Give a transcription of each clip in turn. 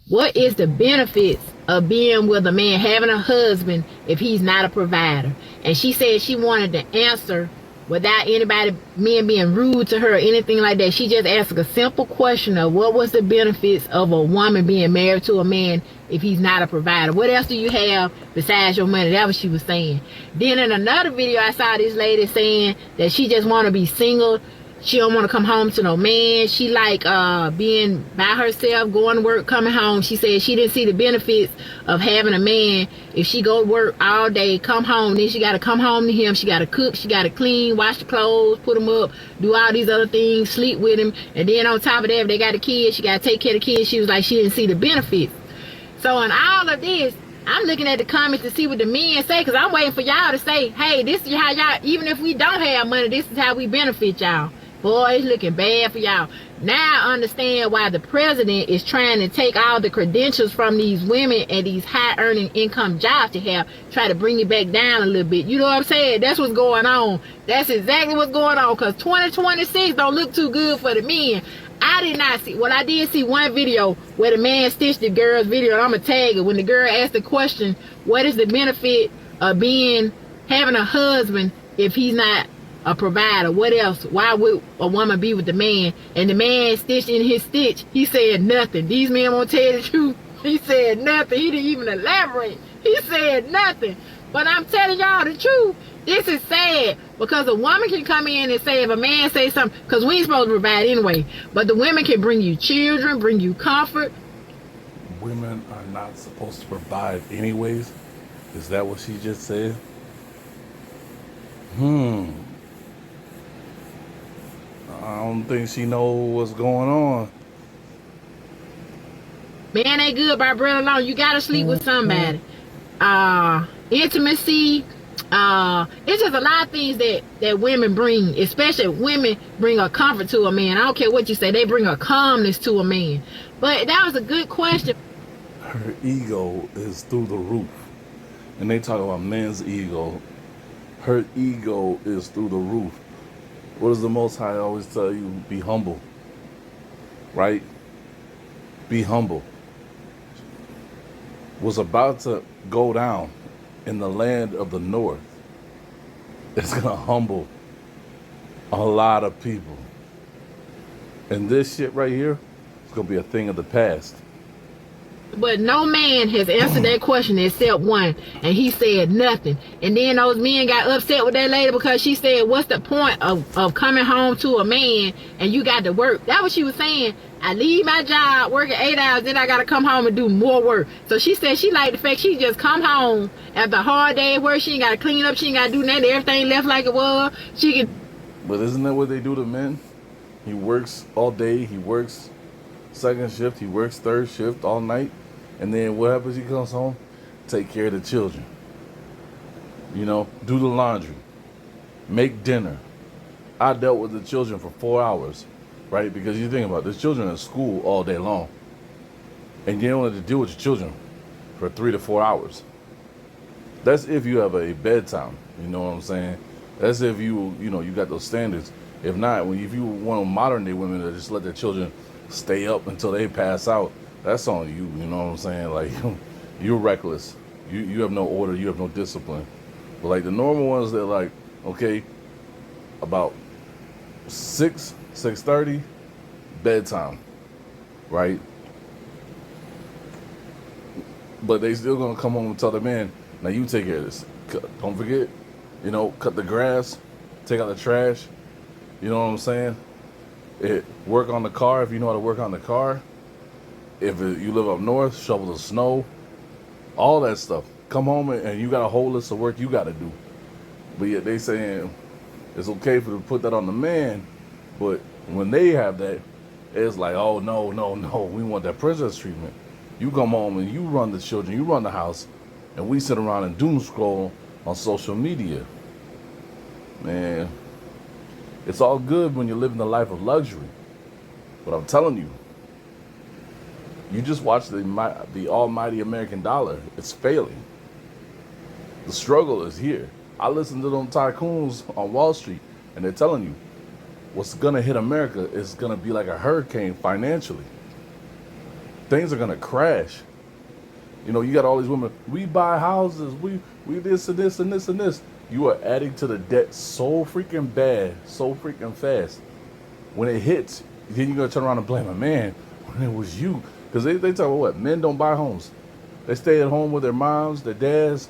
What is the benefits of being with a man, having a husband, if he's not a provider? And she said she wanted to answer without anybody, men being rude to her or anything like that. She just asked a simple question of what was the benefits of a woman being married to a man if he's not a provider? What else do you have besides your money? That was what she was saying. Then in another video, I saw this lady saying that she just want to be single. She don't want to come home to no man. She like being by herself, going to work, coming home. She said she didn't see the benefits of having a man. If she go to work all day, come home, then she got to come home to him. She got to cook, she got to clean, wash the clothes, put them up, do all these other things, sleep with him. And then on top of that, if they got a kid, she got to take care of the kids. She was like, she didn't see the benefits. So in all of this, I'm looking at the comments to see what the men say, because I'm waiting for y'all to say, hey, this is how y'all, even if we don't have money, this is how we benefit y'all. Boy, it's looking bad for y'all. Now I understand why the president is trying to take all the credentials from these women and these high earning income jobs to have, try to bring it back down a little bit. You know what I'm saying? That's what's going on. That's exactly what's going on, because 2026 don't look too good for the men. I did not see, well, I did see one video where the man stitched the girl's video, and I'm gonna tag it, when the girl asked the question, what is the benefit of having a husband if he's not a provider? What else? Why would a woman be with the man? And the man stitched in his stitch, he said nothing. These men won't tell the truth. He said nothing. He didn't even elaborate. He said nothing. But I'm telling y'all the truth. This is sad, because a woman can come in and say, if a man say something, because we ain't supposed to provide anyway, but the women can bring you children, bring you comfort. Women are not supposed to provide anyways? Is that what she just said? I don't think she know what's going on. Man ain't good by bread alone. You gotta sleep with somebody. Intimacy. It's just a lot of things that women bring, especially women bring a comfort to a man. I don't care what you say, they bring a calmness to a man. But that was a good question. Her ego is through the roof. And they talk about men's ego. Her ego is through the roof. What does the Most High always tell you? Be humble. Right? Be humble. Was about to go down in the land of the north. It's going to humble a lot of people. And this shit right here is going to be a thing of the past. But no man has answered that question except one, and he said nothing. And then those men got upset with that lady because she said, what's the point of coming home to a man and you got to work? That what she was saying. I leave my job working 8 hours, then I got to come home and do more work. So she said she liked the fact she just come home after a hard day at work. She ain't got to clean up, she ain't got to do nothing, everything left like it was. She can. But isn't that what they do to men? He works all day, he works second shift, he works third shift all night, and then what happens? He comes home, take care of the children, you know, do the laundry, make dinner. I dealt with the children for 4 hours, right? Because you think about it, there's children at school all day long, and you don't have to deal with your children for 3 to 4 hours. That's if you have a bedtime, you know what I'm saying? That's if you got those standards. If not, if you want modern day women to just let their children stay up until they pass out, that's on you, you know what I'm saying? Like, you're reckless. You have no order, you have no discipline. But like the normal ones, they're like, okay, about 6:30, bedtime, right? But they still gonna come home and tell the man, now you take care of this. Don't forget, cut the grass, take out the trash, you know what I'm saying? Work on the car if you know how to work on the car. If you live up north, shovel the snow, all that stuff. Come home and you got a whole list of work you got to do. But yet they saying it's okay to put that on the man, but when they have that, it's like, oh, no, we want that princess treatment. You come home and you run the children, you run the house, and we sit around and doom scroll on social media. Man, it's all good when you're living the life of luxury. But I'm telling you, you just watch the almighty American dollar. It's failing. The struggle is here. I listen to them tycoons on Wall Street, and they're telling you what's going to hit America is going to be like a hurricane financially. Things are gonna crash. You know, you got all these women. We buy houses. We this and this and this and this. You are adding to the debt so freaking bad, so freaking fast. When it hits, then you're gonna turn around and blame a man when it was you. Because they talk about what? Men don't buy homes. They stay at home with their moms, their dads.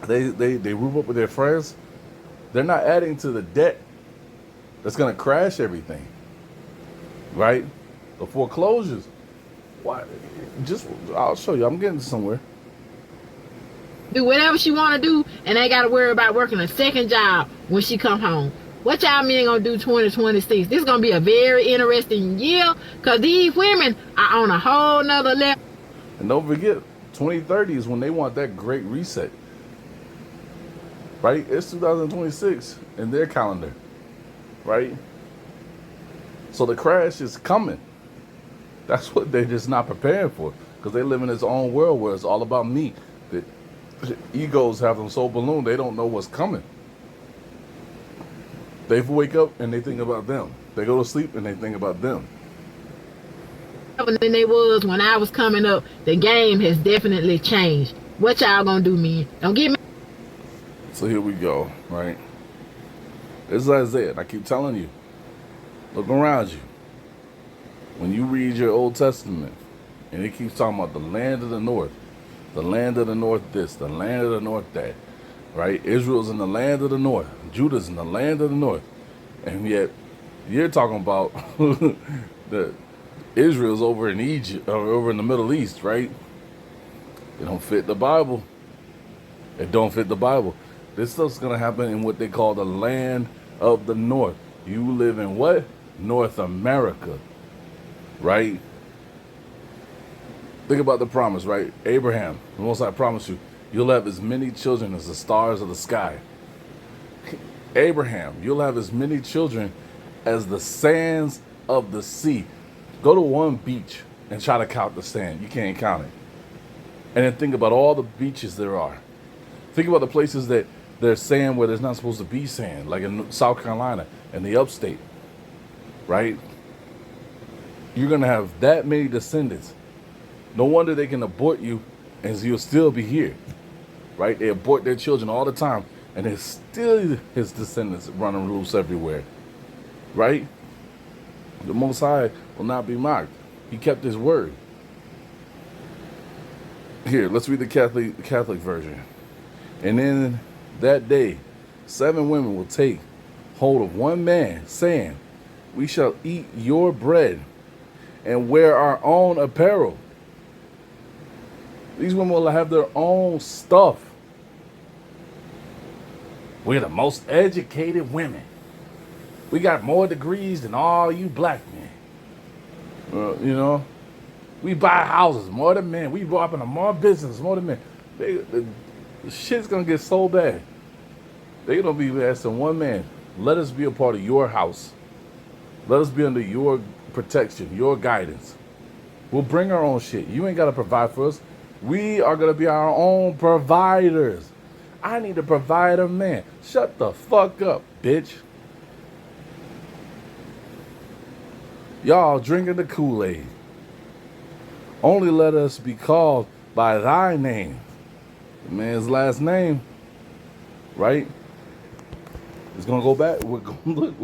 They roof up with their friends. They're not adding to the debt that's gonna crash everything. Right? The foreclosures. Why? Just I'll show you. I'm getting somewhere. Do whatever she want to do, and ain't got to worry about working a second job when she come home. What y'all men gonna do 2026? This is gonna be a very interesting year, because these women are on a whole nother level. And don't forget, 2030 is when they want that great reset. Right? It's 2026 in their calendar. Right? So the crash is coming. That's what they're just not preparing for, because they live in this own world where it's all about me. The egos have them so ballooned they don't know what's coming. They wake up and they think about them. They go to sleep and they think about them. Than they was when I was coming up. The game has definitely changed. What y'all gonna do, man? Don't get me. So here we go, right? This is Isaiah. And I keep telling you, look around you. When you read your Old Testament, and it keeps talking about the land of the north this, the land of the north that, right? Israel's in the land of the north. Judah's in the land of the north. And yet, you're talking about the Israel's over in Egypt, or over in the Middle East, right? It don't fit the Bible. It don't fit the Bible. This stuff's going to happen in what they call the land of the north. You live in what? North America. Right? Think about the promise, right? Abraham, the Most High promised you, you'll have as many children as the stars of the sky. Abraham, you'll have as many children as the sands of the sea. Go to one beach and try to count the sand. You can't count it. And then think about all the beaches there are. Think about the places that there's sand where there's not supposed to be sand, like in South Carolina and the upstate, right? You're going to have that many descendants. No wonder they can abort you and you'll still be here, right? They abort their children all the time, and there's still his descendants running loose everywhere, right? The Most High will not be mocked. He kept his word. Here, let's read the Catholic version. And in that day, 7 women will take hold of one man, saying, we shall eat your bread and wear our own apparel. These women will have their own stuff. We're the most educated women. We got more degrees than all you black men. You know, we buy houses more than men. We open up more business more than men. The shit's gonna get so bad. They're gonna be asking one man, let us be a part of your house. Let us be under your protection, your guidance. We'll bring our own shit. You ain't got to provide for us. We are going to be our own providers. I need to provide a man. Shut the fuck up, bitch. Y'all drinking the Kool-Aid. Only let us be called by thy name. The man's last name, right? It's going to go back. We're going to look.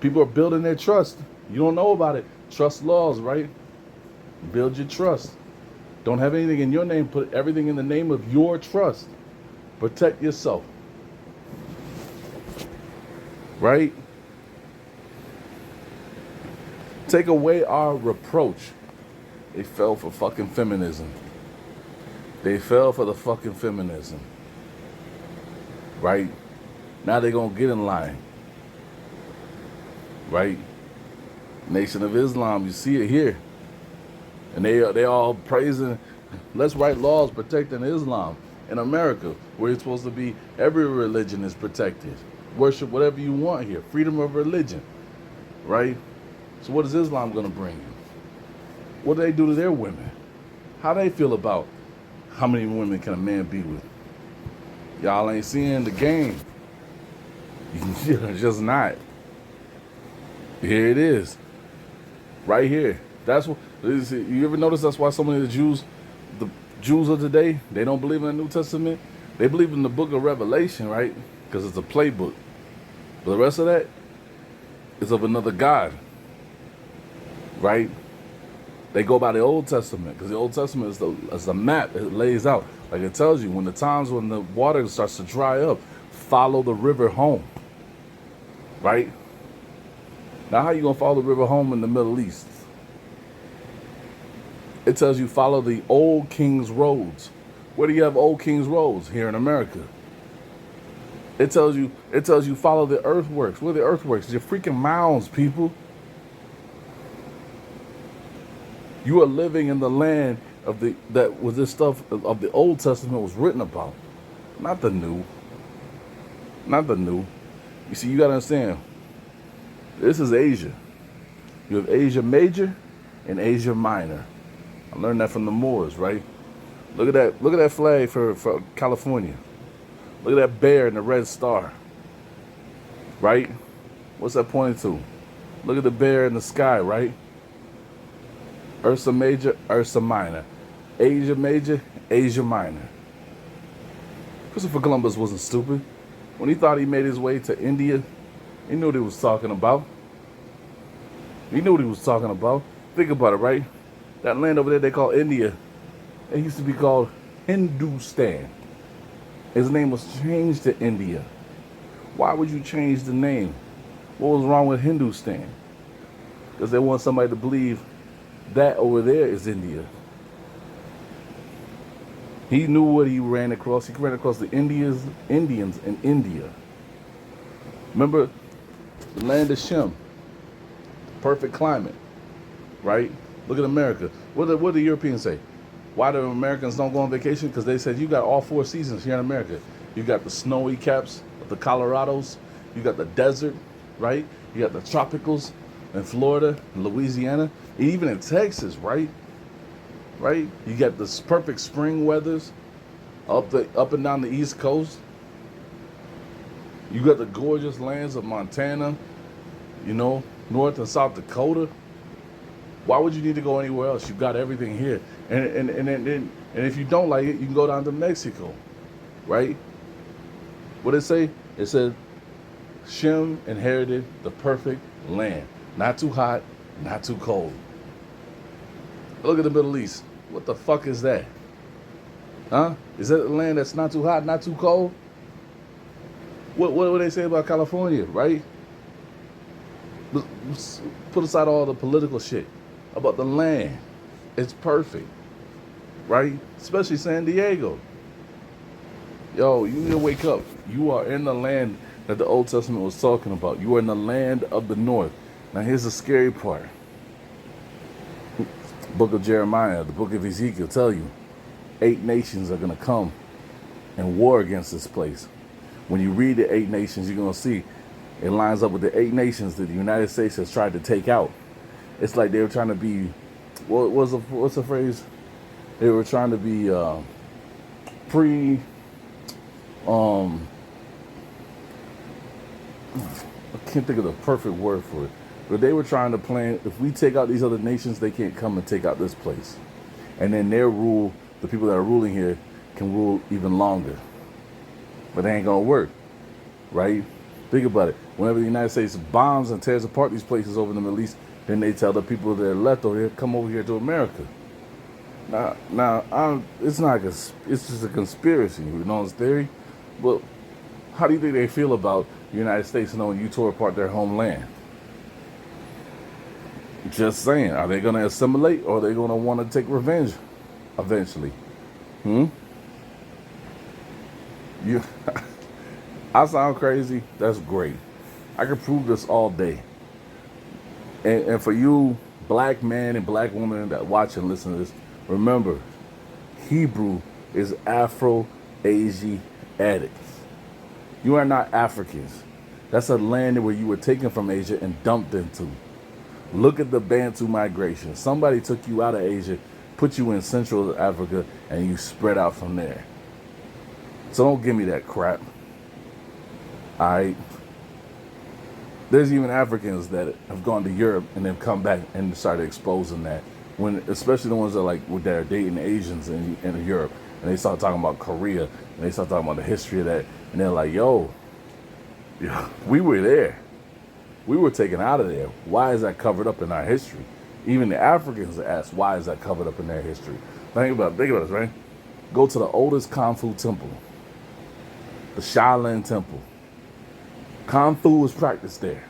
People are building their trust. You don't know about it. Trust laws, right? Build your trust. Don't have anything in your name. Put everything in the name of your trust. Protect yourself. Right? Take away our reproach. They fell for fucking feminism. They fell for the fucking feminism. Right? Now they're going to get in line. Right? Nation of Islam, you see it here. And they all praising, let's write laws protecting Islam in America, where it's supposed to be every religion is protected. Worship whatever you want here. Freedom of religion. Right? So what is Islam going to bring you? What do they do to their women? How do they feel about how many women can a man be with? Y'all ain't seeing the game. You're just not. Here it is. Right here. That's what You ever notice that's why so many of the Jews of today, they don't believe in the New Testament? They believe in the book of Revelation, right? Because it's a playbook. But the rest of that is of another God, right? They go by the Old Testament because the Old Testament is the map. It lays out, like it tells you, when the water starts to dry up, follow the river home, right? Now, how you gonna follow the river home in the Middle East? It tells you follow the old king's roads. Where do you have old king's roads? Here in America. It tells you follow the earthworks. Where are the earthworks? Your freaking mounds, people. You are living in the land of this stuff of the Old Testament was written about, not the New. Not the New. You see, you gotta understand. This is Asia. You have Asia Major and Asia Minor. I learned that from the Moors, right? Look at that. Look at that flag for California. Look at that bear and the red star. Right? What's that pointing to? Look at the bear in the sky, right? Ursa Major, Ursa Minor. Asia Major, Asia Minor. Christopher Columbus wasn't stupid. When he thought he made his way to India, he knew what he was talking about. He knew what he was talking about. Think about it, right? That land over there they call India, it used to be called Hindustan. His name was changed to India. Why would you change the name? What was wrong with Hindustan? Because they want somebody to believe that over there is India. He knew what he ran across. He ran across the Indians in India. Remember, the land of Shem, perfect climate, right? Look at America. What do the Europeans say? Why do Americans don't go on vacation? Because they said you got all four seasons here in America. You got the snowy caps of the Colorados. You got the desert, right? You got the tropicals in Florida, in Louisiana, even in Texas, right? Right? You got this perfect spring weathers up and down the East Coast. You got the gorgeous lands of Montana, North and South Dakota. Why would you need to go anywhere else? You've got everything here. And if you don't like it, you can go down to Mexico, right? What did it say? It said Shem inherited the perfect land. Not too hot, not too cold. Look at the Middle East. What the fuck is that? Huh? Is that a land that's not too hot, not too cold? What do they say about California, right? Put aside all the political shit about the land. It's perfect, right? Especially San Diego. Yo, you need to wake up. You are in the land that the Old Testament was talking about. You are in the land of the North. Now here's the scary part. Book of Jeremiah, the book of Ezekiel tell you 8 nations are going to come and war against this place. When you read the 8 nations, you're going to see it lines up with the 8 nations that the United States has tried to take out. It's like they were trying to be, what's the phrase? They were trying to be I can't think of the perfect word for it. But they were trying to plan, if we take out these other nations, they can't come and take out this place. And then their rule, the people that are ruling here, can rule even longer. But they ain't gonna work, right? Think about it. Whenever the United States bombs and tears apart these places over in the Middle East, then they tell the people that are left over here, come over here to America. Now, it's just a conspiracy, it's theory. But how do you think they feel about the United States knowing you tore apart their homeland? Just saying, are they going to assimilate or are they going to want to take revenge eventually? I sound crazy? That's great. I can prove this all day. And for you black man and black woman that watch and listen to this, remember, Hebrew is Afro-Asiatic. You are not Africans. That's a land where you were taken from Asia and dumped into. Look at the Bantu migration. Somebody took you out of Asia, put you in Central Africa, and you spread out from there. So don't give me that crap. All right? There's even Africans that have gone to Europe and then come back and started exposing that. when especially the ones that that are dating Asians in Europe, and they start talking about Korea, and they start talking about the history of that, and they're like, yo, we were there. We were taken out of there. Why is that covered up in our history? Even the Africans ask, why is that covered up in their history? Think about this, right? Go to the oldest Kung Fu temple, the Shaolin Temple. Kung Fu was practiced there.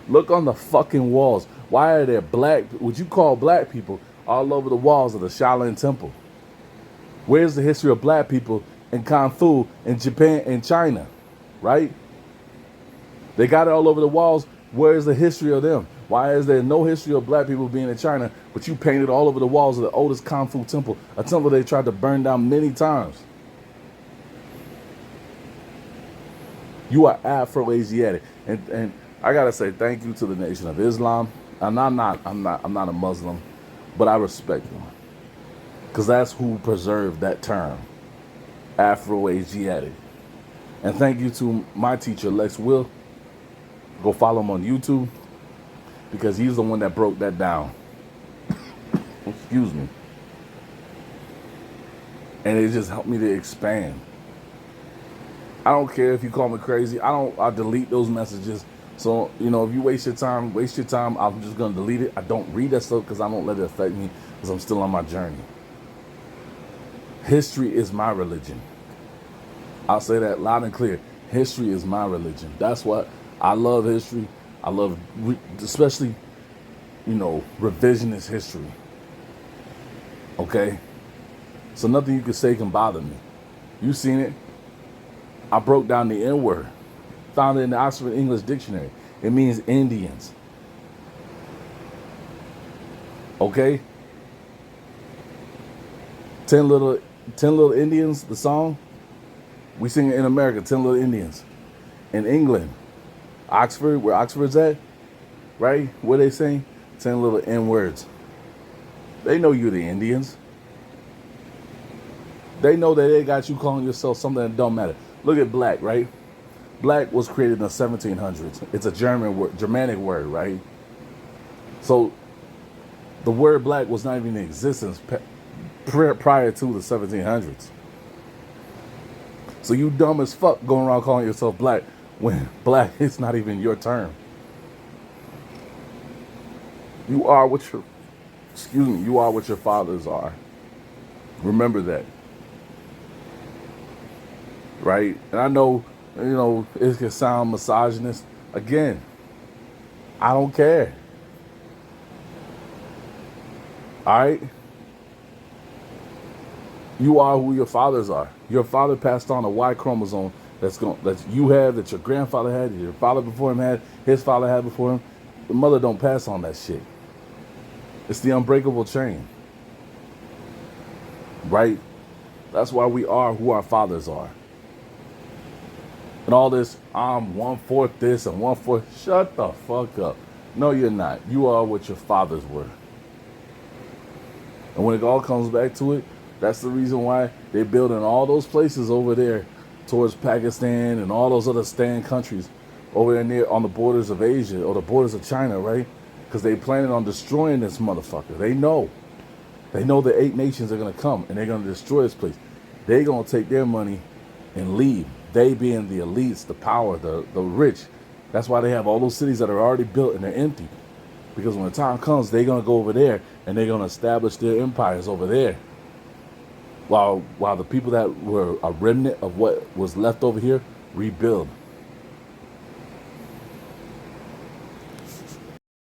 Look on the fucking walls. Why are there would you call black people all over the walls of the Shaolin Temple? Where's the history of black people in Kung Fu in Japan and China, right? They got it all over the walls. Where's the history of them? Why is there no history of black people being in China, but you painted all over the walls of the oldest Kung Fu temple, a temple they tried to burn down many times? You are Afro-Asiatic. And I gotta say thank you to the Nation of Islam. And I'm not a Muslim, but I respect them. Because that's who preserved that term, Afro-Asiatic. And thank you to my teacher, Lex Will. Go follow him on YouTube, because he's the one that broke that down. Excuse me. And it just helped me to expand. I don't care if you call me crazy. I delete those messages. So, if you waste your time. I'm just going to delete it. I don't read that stuff because I don't let it affect me, because I'm still on my journey. History is my religion. I'll say that loud and clear. History is my religion. That's what I love. History. I love, especially, revisionist history. Okay? So nothing you can say can bother me. You seen it. I broke down the N-word. Found it in the Oxford English Dictionary. It means Indians. Okay? 10 Little Indians, the song. We sing it in America, 10 Little Indians. In England, Oxford, where Oxford's at, right? Where they sing 10 little N-words. They know you're the Indians. They know that they got you calling yourself something that don't matter. Look at black, right? Black was created in the 1700s. It's a Germanic word, right? So the word black was not even in existence prior to the 1700s. So you dumb as fuck going around calling yourself black when black is not even your term. You are what your fathers are. Remember that. Right? And I know, it can sound misogynist. Again, I don't care. All right? You are who your fathers are. Your father passed on a Y chromosome that you have, that your grandfather had, your father before him had, his father had before him. The mother don't pass on that shit. It's the unbreakable chain. Right? That's why we are who our fathers are. And all this, I'm 1/4 this and 1/4. Shut the fuck up. No, you're not. You are what your fathers were. And when it all comes back to it, that's the reason why they're building all those places over there towards Pakistan and all those other stand countries over there near on the borders of Asia or the borders of China, right? Because they planning on destroying this motherfucker. They know the 8 nations are going to come and they're going to destroy this place. They're going to take their money and leave. They being the elites, the power, the rich. That's why they have all those cities that are already built and they're empty. Because when the time comes, they're going to go over there and they're going to establish their empires over there. While the people that were a remnant of what was left over here rebuild.